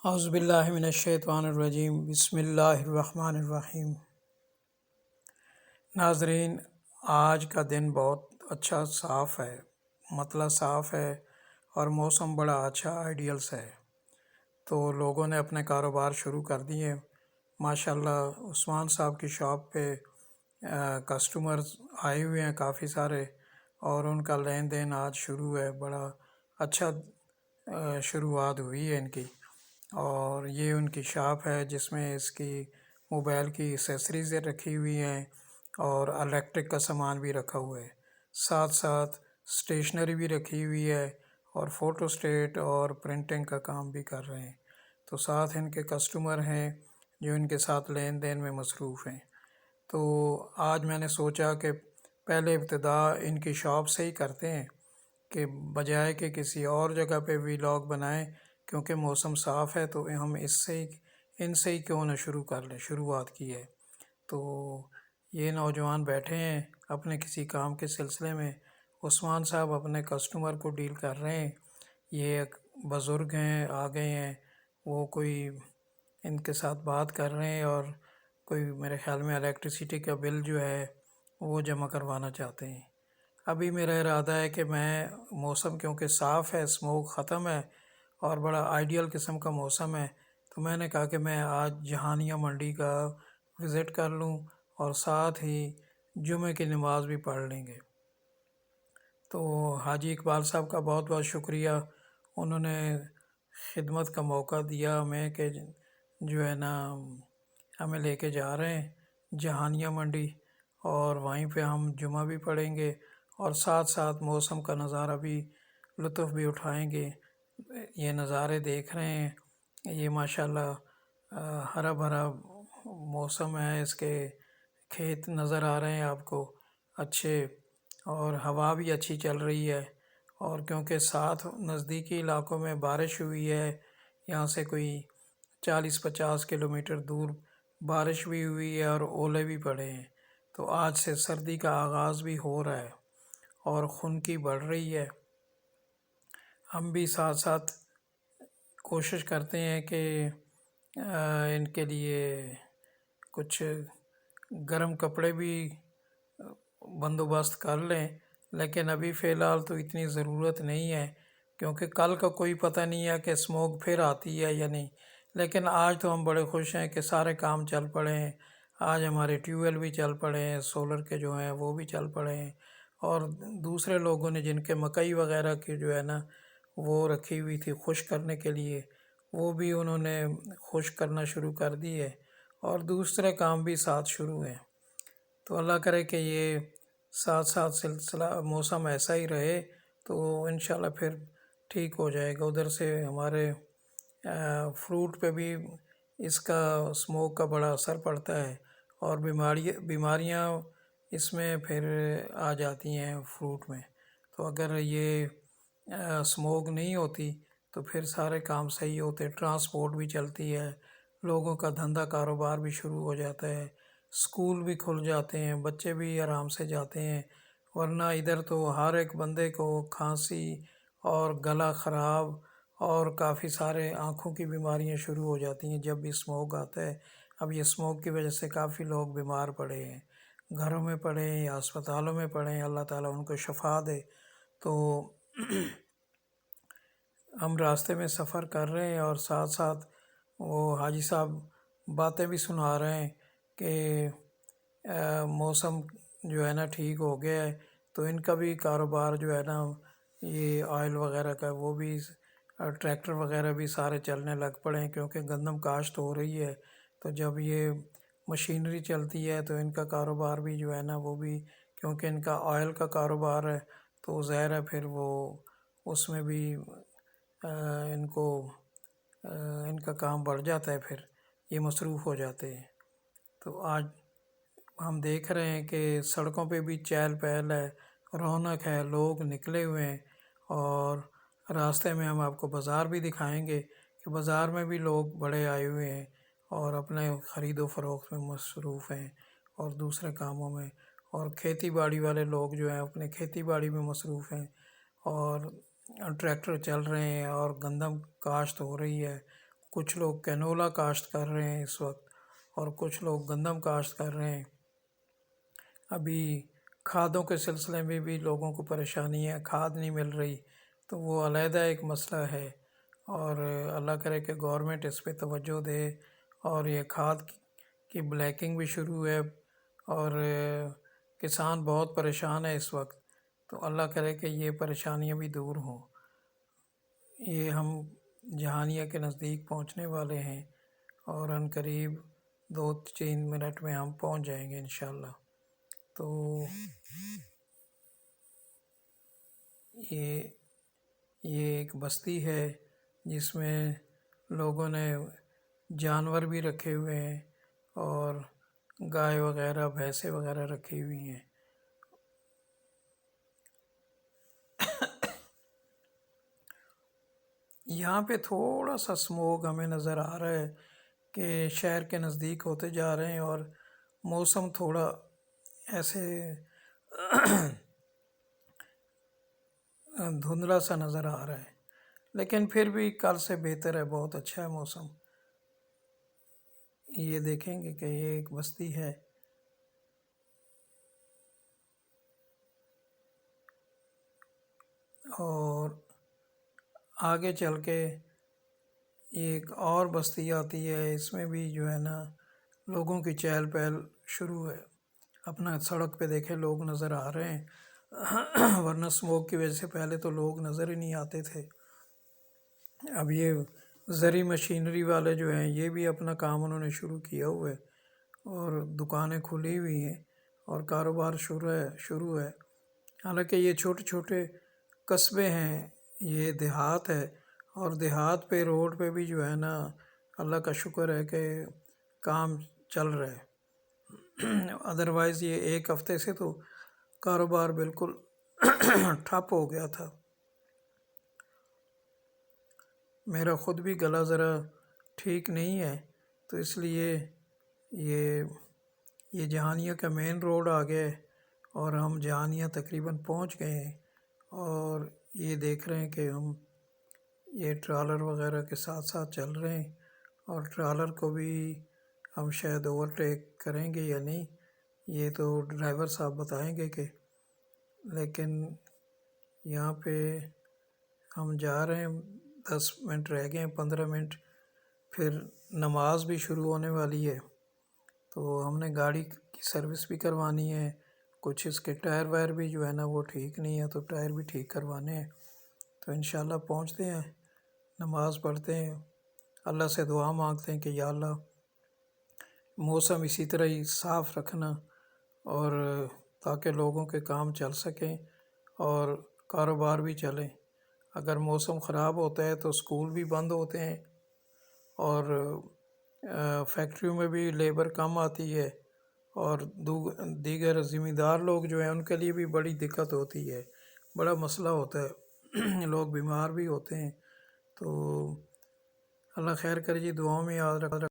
اعوذ باللہ من الشیطان الرجیم، بسم اللہ الرحمن الرحیم۔ ناظرین، آج کا دن بہت اچھا صاف ہے، مطلع صاف ہے اور موسم بڑا اچھا آئیڈیلس ہے، تو لوگوں نے اپنے کاروبار شروع کر دیے۔ ماشاءاللہ عثمان صاحب کی شاپ پہ کسٹمرز آئے ہوئے ہیں کافی سارے، اور ان کا لین دین آج شروع ہے۔ بڑا اچھا شروعات ہوئی ہے ان کی، اور یہ ان کی شاپ ہے جس میں اس کی موبائل کی ایسیسریز رکھی ہوئی ہیں اور الیکٹرک کا سامان بھی رکھا ہوا ہے، ساتھ ساتھ اسٹیشنری بھی رکھی ہوئی ہے، اور فوٹو اسٹیٹ اور پرنٹنگ کا کام بھی کر رہے ہیں۔ تو ساتھ ان کے کسٹمر ہیں جو ان کے ساتھ لین دین میں مصروف ہیں۔ تو آج میں نے سوچا کہ پہلے ابتدا ان کی شاپ سے ہی کرتے ہیں، کہ بجائے کہ کسی اور جگہ پہ ولاگ بنائیں، کیونکہ موسم صاف ہے تو ہم ان سے ہی کیوں نہ شروع کر لیں، شروعات کی ہے۔ تو یہ نوجوان بیٹھے ہیں اپنے کسی کام کے سلسلے میں، عثمان صاحب اپنے کسٹمر کو ڈیل کر رہے ہیں۔ یہ ایک بزرگ ہیں، آ گئے ہیں، وہ کوئی ان کے ساتھ بات کر رہے ہیں، اور کوئی میرے خیال میں الیکٹریسٹی کا بل جو ہے وہ جمع کروانا چاہتے ہیں۔ ابھی میرا ارادہ ہے کہ میں موسم کیونکہ صاف ہے، اسموک ختم ہے اور بڑا آئیڈیل قسم کا موسم ہے، تو میں نے کہا کہ میں آج جہانیہ منڈی کا وزٹ کر لوں اور ساتھ ہی جمعہ کی نماز بھی پڑھ لیں گے۔ تو حاجی اقبال صاحب کا بہت بہت شکریہ، انہوں نے خدمت کا موقع دیا ہمیں کہ جو ہے نا ہمیں لے کے جا رہے ہیں جہانیہ منڈی، اور وہیں پہ ہم جمعہ بھی پڑھیں گے اور ساتھ ساتھ موسم کا نظارہ بھی لطف بھی اٹھائیں گے۔ یہ نظارے دیکھ رہے ہیں، یہ ماشاءاللہ ہرا بھرا موسم ہے، اس کے کھیت نظر آ رہے ہیں آپ کو اچھے، اور ہوا بھی اچھی چل رہی ہے، اور کیونکہ ساتھ نزدیکی علاقوں میں بارش ہوئی ہے، یہاں سے کوئی 40-50 کلومیٹر دور بارش بھی ہوئی ہے اور اولے بھی پڑے ہیں، تو آج سے سردی کا آغاز بھی ہو رہا ہے اور خنکی بڑھ رہی ہے۔ ہم بھی ساتھ ساتھ کوشش کرتے ہیں کہ ان کے لیے کچھ گرم کپڑے بھی بندوبست کر لیں، لیکن ابھی فی الحال تو اتنی ضرورت نہیں ہے، کیونکہ کل کا کوئی پتہ نہیں ہے کہ اسموک پھر آتی ہے یا نہیں۔ لیکن آج تو ہم بڑے خوش ہیں کہ سارے کام چل پڑے ہیں، آج ہمارے ٹیوب ویل بھی چل پڑے ہیں، سولر کے جو ہیں وہ بھی چل پڑے ہیں، اور دوسرے لوگوں نے جن کے مکئی وغیرہ کی جو ہے نا وہ رکھی ہوئی تھی خشک کرنے کے لیے، وہ بھی انہوں نے خشک کرنا شروع کر دی ہے، اور دوسرے کام بھی ساتھ شروع ہیں۔ تو اللہ کرے کہ یہ ساتھ ساتھ سلسلہ موسم ایسا ہی رہے، تو انشاءاللہ پھر ٹھیک ہو جائے گا۔ ادھر سے ہمارے فروٹ پہ بھی اس کا اسموک کا بڑا اثر پڑتا ہے، اور بیماریاں اس میں پھر آ جاتی ہیں فروٹ میں۔ تو اگر یہ اسموک نہیں ہوتی تو پھر سارے کام صحیح ہوتے، ٹرانسپورٹ بھی چلتی ہے، لوگوں کا دھندہ کاروبار بھی شروع ہو جاتا ہے، اسکول بھی کھل جاتے ہیں، بچے بھی آرام سے جاتے ہیں، ورنہ ادھر تو ہر ایک بندے کو کھانسی اور گلا خراب اور کافی سارے آنکھوں کی بیماریاں شروع ہو جاتی ہیں جب بھی اسموک آتا ہے۔ اب یہ اسموک کی وجہ سے کافی لوگ بیمار پڑے ہیں، گھروں میں پڑے ہیں یا اسپتالوں میں پڑے ہیں، اللہ تعالیٰ ان کو شفا دے۔ تو ہم راستے میں سفر کر رہے ہیں، اور ساتھ ساتھ وہ حاجی صاحب باتیں بھی سنا رہے ہیں کہ موسم جو ہے نا ٹھیک ہو گیا ہے، تو ان کا بھی کاروبار جو ہے نا یہ آئل وغیرہ کا وہ بھی ٹریکٹر وغیرہ بھی سارے چلنے لگ پڑے ہیں، کیونکہ گندم کاشت ہو رہی ہے، تو جب یہ مشینری چلتی ہے تو ان کا کاروبار بھی جو ہے نا وہ بھی، کیونکہ ان کا آئل کا کاروبار ہے تو ظاہر ہے پھر وہ اس میں بھی ان کو ان کا کام بڑھ جاتا ہے، پھر یہ مصروف ہو جاتے ہیں۔ تو آج ہم دیکھ رہے ہیں کہ سڑکوں پہ بھی چہل پہل ہے، رونق ہے، لوگ نکلے ہوئے ہیں، اور راستے میں ہم آپ کو بازار بھی دکھائیں گے کہ بازار میں بھی لوگ بڑے آئے ہوئے ہیں اور اپنے خرید و فروخت میں مصروف ہیں، اور دوسرے کاموں میں، اور کھیتی باڑی والے لوگ جو ہیں اپنے کھیتی باڑی میں مصروف ہیں، اور ٹریکٹر چل رہے ہیں اور گندم کاشت ہو رہی ہے، کچھ لوگ کینولا کاشت کر رہے ہیں اس وقت، اور کچھ لوگ گندم کاشت کر رہے ہیں۔ ابھی کھادوں کے سلسلے میں بھی لوگوں کو پریشانی ہے، کھاد نہیں مل رہی، تو وہ علیحدہ ایک مسئلہ ہے، اور اللہ کرے کہ گورنمنٹ اس پہ توجہ دے، اور یہ کھاد کی بلیکنگ بھی شروع ہے، اور کسان بہت پریشان ہے اس وقت، تو اللہ کرے کہ یہ پریشانیاں بھی دور ہوں۔ یہ ہم جہانیہ کے نزدیک پہنچنے والے ہیں، اور ان قریب 2-3 منٹ میں ہم پہنچ جائیں گے انشاءاللہ۔ تو یہ ایک بستی ہے جس میں لوگوں نے جانور بھی رکھے ہوئے ہیں، اور گائے وغیرہ بھینسیں وغیرہ رکھی ہوئی ہیں۔ یہاں پہ تھوڑا سا اسموگ ہمیں نظر آ رہا ہے کہ شہر کے نزدیک ہوتے جا رہے ہیں، اور موسم تھوڑا ایسے دھندلا سا نظر آ رہا ہے، لیکن پھر بھی کل سے بہتر ہے، بہت اچھا ہے موسم۔ یہ دیکھیں گے کہ یہ ایک بستی ہے، اور آگے چل کے ایک اور بستی آتی ہے، اس میں بھی جو ہے نا لوگوں کی چہل پہل شروع ہے۔ اپنا سڑک پہ دیکھیں لوگ نظر آ رہے ہیں، ورنہ اسموگ کی وجہ سے پہلے تو لوگ نظر ہی نہیں آتے تھے۔ اب یہ زرعی مشینری والے جو ہیں یہ بھی اپنا کام انہوں نے شروع کیا ہوا ہے، اور دکانیں کھلی ہوئی ہیں، اور کاروبار شروع ہے۔ حالانکہ یہ چھوٹے چھوٹے قصبے ہیں، یہ دیہات ہے، اور دیہات پہ روڈ پہ بھی جو ہے نا اللہ کا شکر ہے کہ کام چل رہا ہے، ادروائز یہ ایک ہفتے سے تو کاروبار بالکل ٹھپ ہو گیا تھا۔ میرا خود بھی گلا ذرا ٹھیک نہیں ہے، تو اس لیے یہ جہانیہ کا مین روڈ آ گیا ہے، اور ہم جہانیہ تقریباً پہنچ گئے ہیں، اور یہ دیکھ رہے ہیں کہ ہم یہ ٹرالر وغیرہ کے ساتھ ساتھ چل رہے ہیں، اور ٹرالر کو بھی ہم شاید اوورٹیک کریں گے یا نہیں، یہ تو ڈرائیور صاحب بتائیں گے کہ، لیکن یہاں پہ ہم جا رہے ہیں، 10 منٹ رہ گئے ہیں، 15 منٹ، پھر نماز بھی شروع ہونے والی ہے، تو ہم نے گاڑی کی سروس بھی کروانی ہے، کچھ اس کے ٹائر وائر بھی جو ہے نا وہ ٹھیک نہیں ہے، تو ٹائر بھی ٹھیک کروانے ہیں۔ تو انشاءاللہ پہنچتے ہیں، نماز پڑھتے ہیں، اللہ سے دعا مانگتے ہیں کہ یا اللہ موسم اسی طرح ہی صاف رکھنا، اور تاکہ لوگوں کے کام چل سکیں اور کاروبار بھی چلیں۔ اگر موسم خراب ہوتا ہے تو اسکول بھی بند ہوتے ہیں، اور فیکٹریوں میں بھی لیبر کم آتی ہے، اور دیگر ذمہ دار لوگ جو ہیں ان کے لیے بھی بڑی دقت ہوتی ہے، بڑا مسئلہ ہوتا ہے، لوگ بیمار بھی ہوتے ہیں۔ تو اللہ خیر کرے جی، دعاؤں میں یاد رکھ